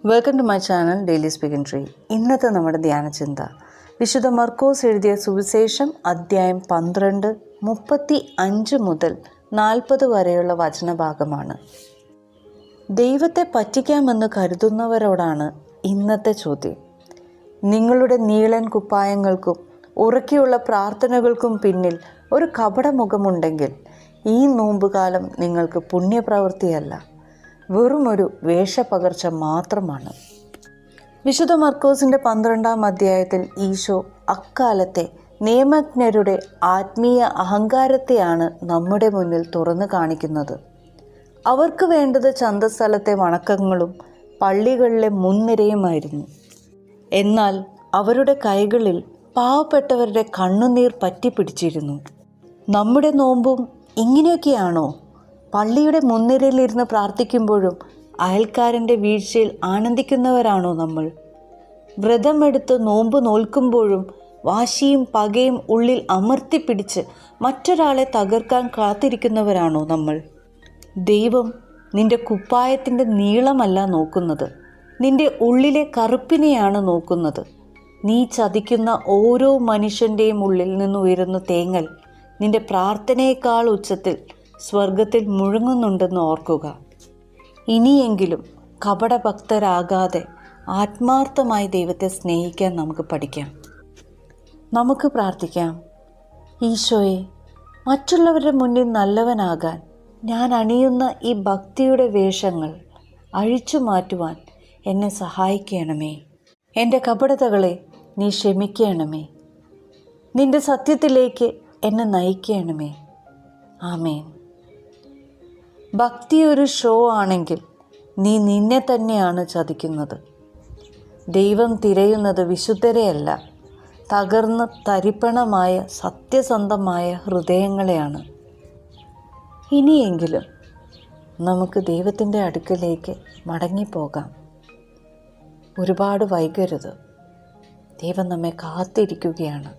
Welcome to my channel daily speaking tree. ഇന്നത്തെ നമ്മുടെ ധ്യാനചിന്ത വിശുദ്ധ മർക്കോസ് എഴുതിയ സുവിശേഷം അധ്യായം 12 35 മുതൽ 40 വരെയുള്ള വചനഭാഗമാണ്. ദൈവത്തെ പറ്റിക്കാമെന്ന് കരുതുന്നവരോടാണ് ഇന്നത്തെ ചോദ്യം. നിങ്ങളുടെ നീളൻ കുപ്പായങ്ങൾക്കും ഉറക്കെയുള്ള പ്രാർത്ഥനകൾക്കും പിന്നിൽ ഒരു കപടമുഖമുണ്ടെങ്കിൽ ഈ നോമ്പുകാലം നിങ്ങൾക്ക് പുണ്യപ്രവൃത്തിയല്ല, വെറുമൊരു വേഷപകർച്ച മാത്രമാണ്. വിശുദ്ധ മർക്കോസിൻ്റെ 12-ാം അധ്യായത്തിൽ ഈശോ അക്കാലത്തെ നിയമജ്ഞരുടെ ആത്മീയ അഹങ്കാരത്തെയാണ് നമ്മുടെ മുന്നിൽ തുറന്നു കാണിക്കുന്നത്. അവർക്ക് വേണ്ടത് ചന്തസ്ഥലത്തെ വണക്കങ്ങളും പള്ളികളിലെ മുൻനിരയുമായിരുന്നു. എന്നാൽ അവരുടെ കൈകളിൽ പാവപ്പെട്ടവരുടെ കണ്ണുനീർ പറ്റിപ്പിടിച്ചിരുന്നു. നമ്മുടെ നോമ്പും ഇങ്ങനെയൊക്കെയാണോ? പള്ളിയുടെ മുൻനിരയിലിരുന്ന് പ്രാർത്ഥിക്കുമ്പോഴും അയൽക്കാരൻ്റെ വീഴ്ചയിൽ ആനന്ദിക്കുന്നവരാണോ നമ്മൾ? വ്രതമെടുത്ത് നോമ്പ് നോൽക്കുമ്പോഴും വാശിയും പകയും ഉള്ളിൽ അമർത്തിപ്പിടിച്ച് മറ്റൊരാളെ തകർക്കാൻ കാത്തിരിക്കുന്നവരാണോ നമ്മൾ? ദൈവം നിന്റെ കുപ്പായത്തിൻ്റെ നീളമല്ല നോക്കുന്നത്, നിന്റെ ഉള്ളിലെ കറുപ്പിനെയാണ് നോക്കുന്നത്. നീ ചതിക്കുന്ന ഓരോ മനുഷ്യൻ്റെയും ഉള്ളിൽ നിന്നുയരുന്ന തേങ്ങൽ നിന്റെ പ്രാർത്ഥനയേക്കാൾ ഉച്ചത്തിൽ സ്വർഗത്തിൽ മുഴങ്ങുന്നുണ്ടെന്ന് ഓർക്കുക. ഇനിയെങ്കിലും കപടഭക്തരാകാതെ ആത്മാർത്ഥമായി ദൈവത്തെ സ്നേഹിക്കാൻ നമുക്ക് പഠിക്കാം. നമുക്ക് പ്രാർത്ഥിക്കാം. ഈശോയെ, മറ്റുള്ളവരുടെ മുന്നിൽ നല്ലവനാകാൻ ഞാൻ അണിയുന്ന ഈ ഭക്തിയുടെ വേഷങ്ങൾ അഴിച്ചു മാറ്റുവാൻ എന്നെ സഹായിക്കണമേ. എൻ്റെ കപടതകളെ നീ ക്ഷമിക്കണമേ. നിൻ്റെ സത്യത്തിലേക്ക് എന്നെ നയിക്കണമേ. ആമേൻ. ഭക്തി ഒരു ഷോ ആണെങ്കിൽ നീ നിന്നെ തന്നെയാണ് ചതിക്കുന്നത്. ദൈവം തിരയുന്നത് വിശുദ്ധരെയല്ല, തകർന്ന് തരിപ്പണമായ സത്യസന്ധമായ ഹൃദയങ്ങളെയാണ്. ഇനിയെങ്കിലും നമുക്ക് ദൈവത്തിൻ്റെ അടുക്കലേക്ക് മടങ്ങിപ്പോകാം. ഒരുപാട് വൈകരുത്. ദൈവം നമ്മെ കാത്തിരിക്കുകയാണ്.